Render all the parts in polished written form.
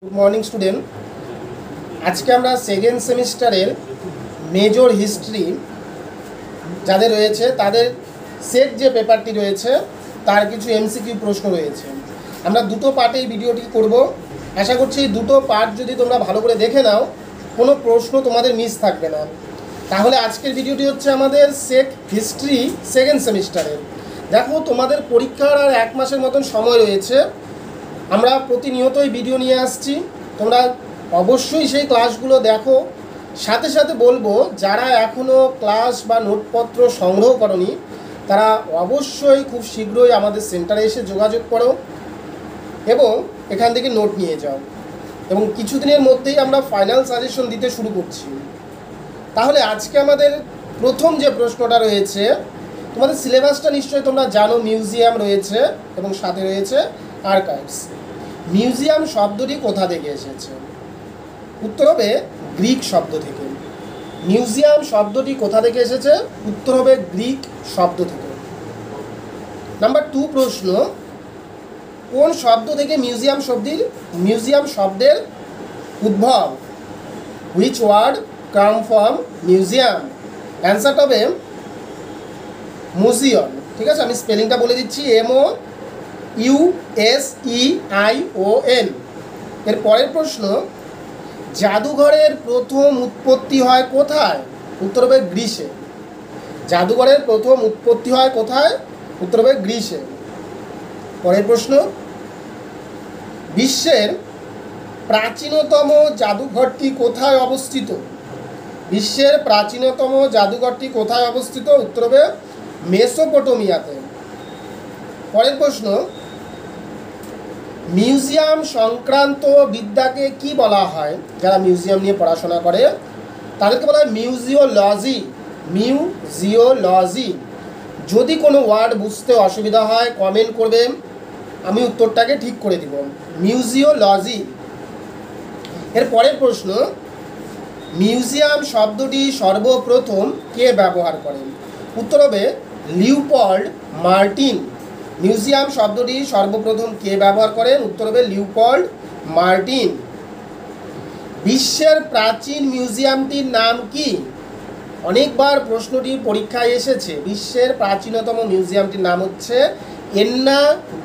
Good morning student. আজকে আমরা second সেমিস্টারের মেজর হিস্ট্রি যাদের রয়েছে তাদের সেট যে পেপারটি রয়েছে তার কিছু এমসিকিউ প্রশ্ন রয়েছে। আমরা দুটো পার্টে এই ভিডিওটি করব। আশা করছি এই দুটো পার্ট যদি তোমরা ভালো করে দেখে নাও কোনো প্রশ্ন তোমাদের মিস থাকবে না। তাহলে আজকের ভিডিওটি হচ্ছে আমাদের সেট হিস্ট্রি সেকেন্ড সেমিস্টারের। দেখো, তোমাদের পরীক্ষার আর 1 মাসের মতন সময় রয়েছে। আমরা প্রতিনিয়তই ভিডিও নিয়ে আসছি, তোমরা অবশ্যই সেই ক্লাসগুলো দেখো। সাথে সাথে বলবো, যারা এখনও ক্লাস বা নোটপত্র সংগ্রহ করনি তারা অবশ্যই খুব শীঘ্রই আমাদের সেন্টারে এসে যোগাযোগ করো এবং এখান থেকে নোট নিয়ে যাও, এবং কিছুদিনের মধ্যেই আমরা ফাইনাল সাজেশন দিতে শুরু করছি। তাহলে আজকে আমাদের প্রথম যে প্রশ্নটা রয়েছে, তোমাদের সিলেবাসটা নিশ্চয়ই তোমরা জানো। মিউজিয়াম রয়েছে এবং সাথে রয়েছে আর্কাইভস। মিউজিয়াম শব্দটি কোথা থেকে এসেছে? উত্তর হবে গ্রিক শব্দ থেকে। মিউজিয়াম শব্দটি কোথা থেকে এসেছে? উত্তর হবে গ্রিক শব্দ থেকে। নাম্বার 2 প্রশ্ন, কোন শব্দ থেকে মিউজিয়াম শব্দের উদ্ভব? Which word come from museum? অ্যান্সারটা হবে মিউজিয়ম। ঠিক আছে, আমি স্পেলিংটা বলে দিচ্ছি, MOUSEION। এর পরের প্রশ্ন, জাদুঘরের প্রথম উৎপত্তি হয় কোথায়? উত্তর হবে গ্রিসে। জাদুঘরের প্রথম উৎপত্তি হয় কোথায়? উত্তর হবে গ্রিসে। পরের প্রশ্ন, বিশ্বের প্রাচীনতম জাদুঘরটি কোথায় অবস্থিত? বিশ্বের প্রাচীনতম জাদুঘরটি কোথায় অবস্থিত? উত্তর হবে মেসোপটেমিয়াতে। পরের প্রশ্ন, মিউজিয়াম সংক্রান্ত বিদ্যাকে কি বলা হয়? যারা মিউজিয়াম নিয়ে পড়াশোনা করে তাদেরকে বলা হয় মিউজিওলজি। মিউজিওলজি। যদি কোনো ওয়ার্ড বুঝতে অসুবিধা হয় কমেন্ট করবে, আমি উত্তরটাকে ঠিক করে দিব। মিউজিওলজি। এর পরের প্রশ্ন, মিউজিয়াম শব্দটি সর্বপ্রথম কে ব্যবহার করেন? উত্তর হবে লিওপল্ড মার্টিন। মিউজিয়াম শব্দটি সর্বপ্রথম কে ব্যবহার করেন? উত্তর হবে লিওপল্ড মার্টিন। বিশ্বের প্রাচীন মিউজিয়ামটির নাম কি? অনেকবার প্রশ্নটি পরীক্ষায় এসেছে। বিশ্বের প্রাচীনতম মিউজিয়ামটির নাম হচ্ছে এন্না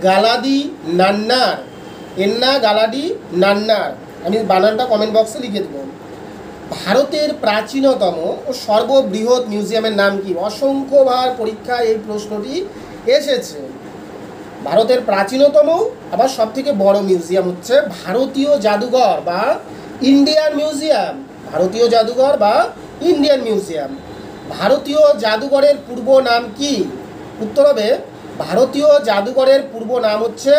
গালাডি নান্নার। এন্না গালাডি নান্নার। আমি বানানটা কমেন্ট বক্সে লিখে দেব। ভারতের প্রাচীনতম ও সর্ববৃহৎ মিউজিয়ামের নাম কি? অসংখ্যবার পরীক্ষায় এই প্রশ্নটি এসেছে। ভারতের প্রাচীনতম আবার সবথেকে বড় মিউজিয়াম হচ্ছে ভারতীয় জাদুঘর বা ইন্ডিয়ান মিউজিয়াম। ভারতীয় জাদুঘর বা ইন্ডিয়ান মিউজিয়াম। ভারতীয় জাদুঘরের পূর্ব নাম কি? উত্তর হবে ভারতীয় জাদুঘরের পূর্ব নাম হচ্ছে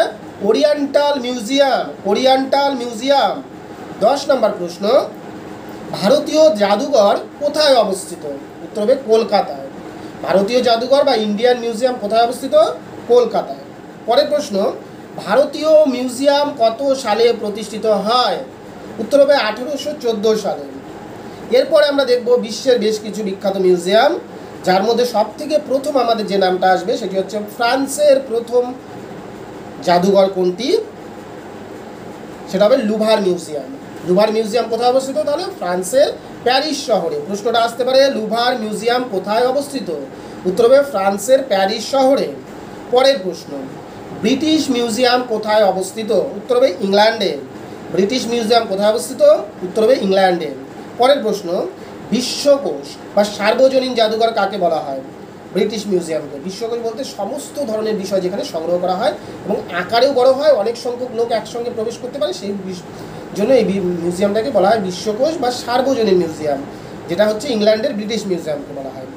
ওরিয়েন্টাল মিউজিয়াম। Oriental museum. 10 নম্বর প্রশ্ন, ভারতীয় জাদুঘর কোথায় অবস্থিত? উত্তর হবে কলকাতায়। ভারতীয় জাদুঘর বা ইন্ডিয়ান মিউজিয়াম কোথায় অবস্থিত? কলকাতায়। পরের প্রশ্ন, ভারতীয় মিউজিয়াম কত সালে প্রতিষ্ঠিত হয়? উত্তর হবে 1814 সালে। এরপরে আমরা দেখব বিশ্বের বেশ কিছু বিখ্যাত মিউজিয়াম, যার মধ্যে সবথেকে প্রথম আমাদের যে নামটা আসবে সেটি হচ্ছে ফ্রান্সের প্রথম জাদুঘর কোনটি? সেটা হবে লুভার মিউজিয়াম। লুভার মিউজিয়াম কোথায় অবস্থিত? তাহলে ফ্রান্সের প্যারিস শহরে। প্রশ্নটা আসতে পারে, লুভার মিউজিয়াম কোথায় অবস্থিত? উত্তর হবে ফ্রান্সের প্যারিস শহরে। পরের প্রশ্ন, ব্রিটিশ মিউজিয়াম কোথায় অবস্থিত? উত্তর হবে ইংল্যান্ডে। ব্রিটিশ মিউজিয়াম কোথায় অবস্থিত? উত্তর হবে ইংল্যান্ডে। পরের প্রশ্ন, বিশ্বকোষ বা সার্বজনীন জাদুঘর কাকে বলা হয়? ব্রিটিশ মিউজিয়ামকে। বিশ্বকোষ বলতে সমস্ত ধরনের বিষয় যেখানে সংগ্রহ করা হয় এবং আকারেও বড় হয়, অনেক সংখ্যক লোক একসঙ্গে প্রবেশ করতে পারে, সেই জন্য এই মিউজিয়ামটাকে বলা হয় বিশ্বকোষ বা সার্বজনীন মিউজিয়াম, যেটা হচ্ছে ইংল্যান্ডের ব্রিটিশ মিউজিয়ামকে বলা হয়।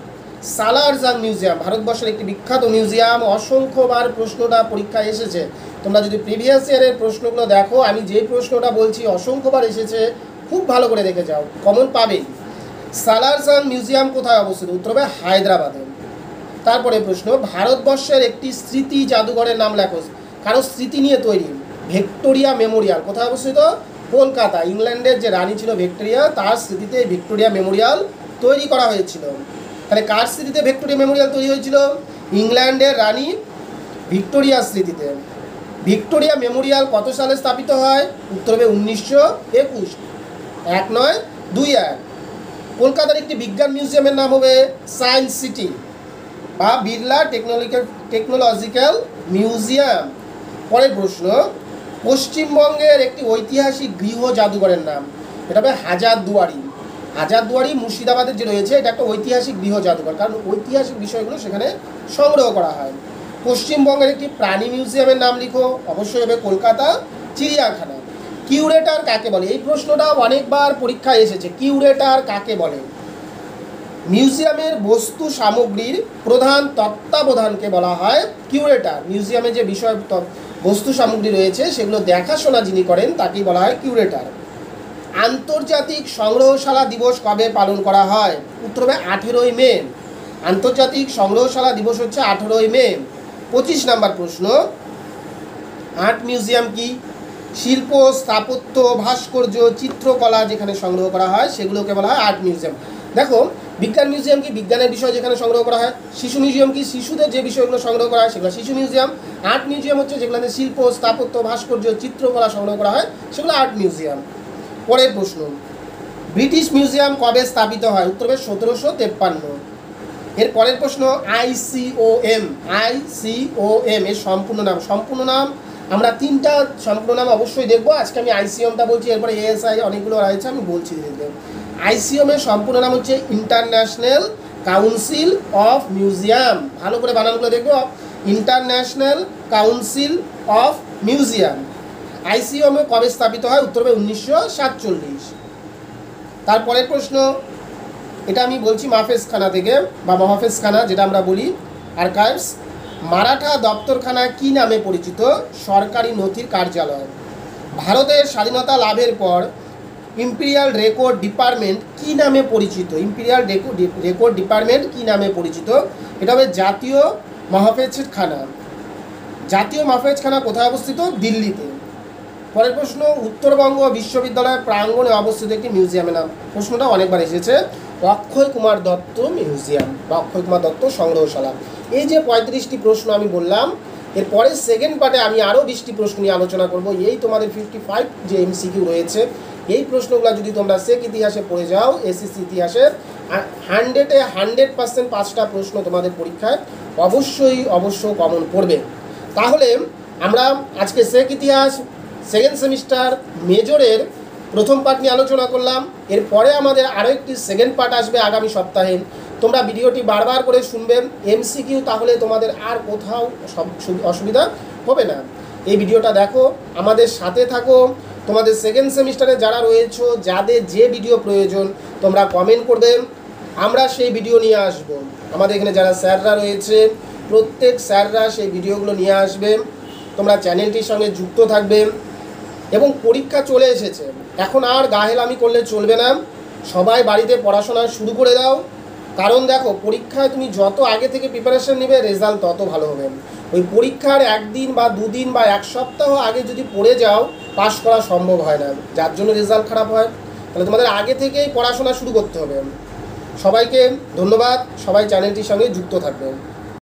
সালারজাং মিউজিয়াম ভারতবর্ষের একটি বিখ্যাত মিউজিয়াম। অসংখ্যবার প্রশ্নটা পরীক্ষায় এসেছে। তোমরা যদি প্রিভিয়াস ইয়ারের প্রশ্নগুলো দেখো, আমি যে প্রশ্নটা বলছি অসংখ্যবার এসেছে, খুব ভালো করে দেখে যাও, কমন পাবে। সালারজাং মিউজিয়াম কোথায় অবস্থিত? উত্তর হবে হায়দ্রাবাদে। তারপরে প্রশ্ন, ভারতবর্ষের একটি স্মৃতি জাদুঘরের নাম লেখো। কারো স্মৃতি নিয়ে তৈরি। ভিক্টোরিয়া মেমোরিয়াল কোথায় অবস্থিত? কলকাতা। ইংল্যান্ডের যে রানী ছিল ভিক্টোরিয়া, তার স্মৃতিতে ভিক্টোরিয়া মেমোরিয়াল তৈরি করা হয়েছিল। তাহলে কার স্মৃতিতে ভিক্টোরিয়া মেমোরিয়াল তৈরি হয়েছিল? ইংল্যান্ডের রানী ভিক্টোরিয়ার স্মৃতিতে। ভিক্টোরিয়া মেমোরিয়াল কত সালে স্থাপিত হয়? উত্তর হবে 1921। 1921। কলকাতার একটি বিজ্ঞান মিউজিয়ামের নাম হবে সায়েন্স সিটি বা বিড়লা টেকনোলজিক্যাল মিউজিয়াম। পরের প্রশ্ন, পশ্চিমবঙ্গের একটি ঐতিহাসিক গৃহ জাদুঘরের নাম, এটা হবে হাজারদুয়ারি। হাজারদুয়ারি মুর্শিদাবাদের যে রয়েছে, এটা একটা ঐতিহাসিক গৃহ জাদুঘর, কারণ ঐতিহাসিক বিষয়গুলো সেখানে সংগ্রহ করা হয়। পশ্চিমবঙ্গের একটি প্রাণী মিউজিয়ামের নাম লিখো, অবশ্যই হবে কলকাতা চিড়িয়াখানা। কিউরেটার কাকে বলে? এই প্রশ্নটা অনেকবার পরীক্ষায় এসেছে। কিউরেটার কাকে বলে? মিউজিয়ামের বস্তু সামগ্রীর প্রধান তত্ত্বাবধানকে বলা হয় কিউরেটার। মিউজিয়ামে যে বিষয় বস্তু সামগ্রী রয়েছে সেগুলো দেখাশোনা যিনি করেন তাকেই বলা হয় কিউরেটার। আন্তর্জাতিক সংগ্রহশালা দিবস কবে পালন করা হয়? উত্তর হবে 18ই মে। আন্তর্জাতিক সংগ্রহশালা দিবস হচ্ছে 18ই মে। 25 নম্বর প্রশ্ন, আর্ট মিউজিয়াম কি? শিল্প, স্থাপত্য, ভাস্কর্য, চিত্রকলা যেখানে সংগ্রহ করা হয় সেগুলোকে বলা হয় আর্ট মিউজিয়াম। দেখো, বিজ্ঞান মিউজিয়াম কি? বিজ্ঞানের বিষয় যেখানে সংগ্রহ করা হয়। শিশু মিউজিয়াম কি? শিশুদের যে বিষয়গুলো সংগ্রহ করা হয় সেগুলো শিশু মিউজিয়াম। আর্ট মিউজিয়াম হচ্ছে যেগুলোতে শিল্প, স্থাপত্য, ভাস্কর্য, চিত্রকলা সংগ্রহ করা হয় সেগুলো আর্ট মিউজিয়াম। পরের প্রশ্ন, ব্রিটিশ মিউজিয়াম কবে স্থাপিত হয়? উত্তর হবে 1753। এর পরের প্রশ্ন, আইসিওএম। আইসিওএম এর সম্পূর্ণ নাম আমরা 3টা সম্পূর্ণ নাম অবশ্যই দেখবো। আজকে আমি আইসিওএমটা বলছি, এরপরে এএসআই অনেকগুলো রয়েছে আমি বলছি ধীরে। আইসিওএম এর সম্পূর্ণ নাম হচ্ছে ইন্টারন্যাশনাল কাউন্সিল অফ মিউজিয়াম। ভালো করে বানানগুলো দেখবো, ইন্টারন্যাশনাল কাউন্সিল অফ মিউজিয়াম। আইসিওএম কবে স্থাপিত হয়? উত্তর হবে 1947। তারপরের প্রশ্ন, এটা আমি বলছি মাহফেজখানা থেকে বা মহাফেজখানা যেটা আমরা বলি, আর্কাইভস। মারাঠা দপ্তরখানা কি নামে পরিচিত? সরকারি নথির কার্যালয়। ভারতের স্বাধীনতা লাভের পর ইম্পেরিয়াল রেকর্ড ডিপার্টমেন্ট কি নামে পরিচিত? ইম্পেরিয়াল রেকর্ড ডিপার্টমেন্ট কি নামে পরিচিত? এটা হবে জাতীয় মাহফেজখানা। জাতীয় মাহফেজখানা কোথায় অবস্থিত? দিল্লিতে। পরের প্রশ্ন, উত্তরবঙ্গ বিশ্ববিদ্যালয়ের প্রাঙ্গণে অবস্থিত একটি মিউজিয়ামের নাম। প্রশ্নটা অনেকবার এসেছে, অক্ষয় কুমার দত্ত মিউজিয়াম বা অক্ষয় কুমার দত্ত সংগ্রহশালা। এই যে 35টি প্রশ্ন আমি বললাম, এরপরে সেকেন্ড পার্টে আমি আরও 20টি প্রশ্ন নিয়ে আলোচনা করব। এই তোমাদের 55 যে এমসিকিউ রয়েছে, এই প্রশ্নগুলো যদি তোমরা শেখ ইতিহাসে পড়ে যাও, এসএসসি ইতিহাসে 100-এ 100% 5টা প্রশ্ন তোমাদের পরীক্ষায় অবশ্য কমন পড়বে। তাহলে আমরা আজকে শেখ ইতিহাস সেকেন্ড সেমিস্টার মেজরের প্রথম পার্ট নিয়ে আলোচনা করলাম। এরপরে আমাদের আরও একটি সেকেন্ড পার্ট আসবে আগামী সপ্তাহে। তোমরা ভিডিওটি বারবার করে শুনবে, এমসিকিউ, তাহলে তোমাদের আর কোথাও অসুবিধা হবে না। এই ভিডিওটা দেখো, আমাদের সাথে থাকো। তোমাদের সেকেন্ড সেমিস্টারে যারা রয়েছো, যাদের যে ভিডিও প্রয়োজন তোমরা কমেন্ট করবে, আমরা সেই ভিডিও নিয়ে আসব। আমাদের এখানে যারা স্যাররা রয়েছে প্রত্যেক স্যাররা সেই ভিডিওগুলো নিয়ে আসবে। তোমরা চ্যানেলটির সঙ্গে যুক্ত থাকবে। এবং পরীক্ষা চলে এসেছে, এখন আর গাহেলামি করলে চলবে না। সবাই বাড়িতে পড়াশোনা শুরু করে দাও, কারণ দেখো পরীক্ষায় তুমি যত আগে থেকে প্রিপারেশন নেবে রেজাল্ট তত ভালো হবে। ওই পরীক্ষার 1 দিন বা 2 দিন বা 1 সপ্তাহ আগে যদি পড়ে যাও, পাস করা সম্ভব হয় না, যার জন্য রেজাল্ট খারাপ হয়। তাহলে তোমাদের আগে থেকেই পড়াশোনা শুরু করতে হবে। সবাইকে ধন্যবাদ, সবাই চ্যানেলটির সঙ্গে যুক্ত থাকবেন।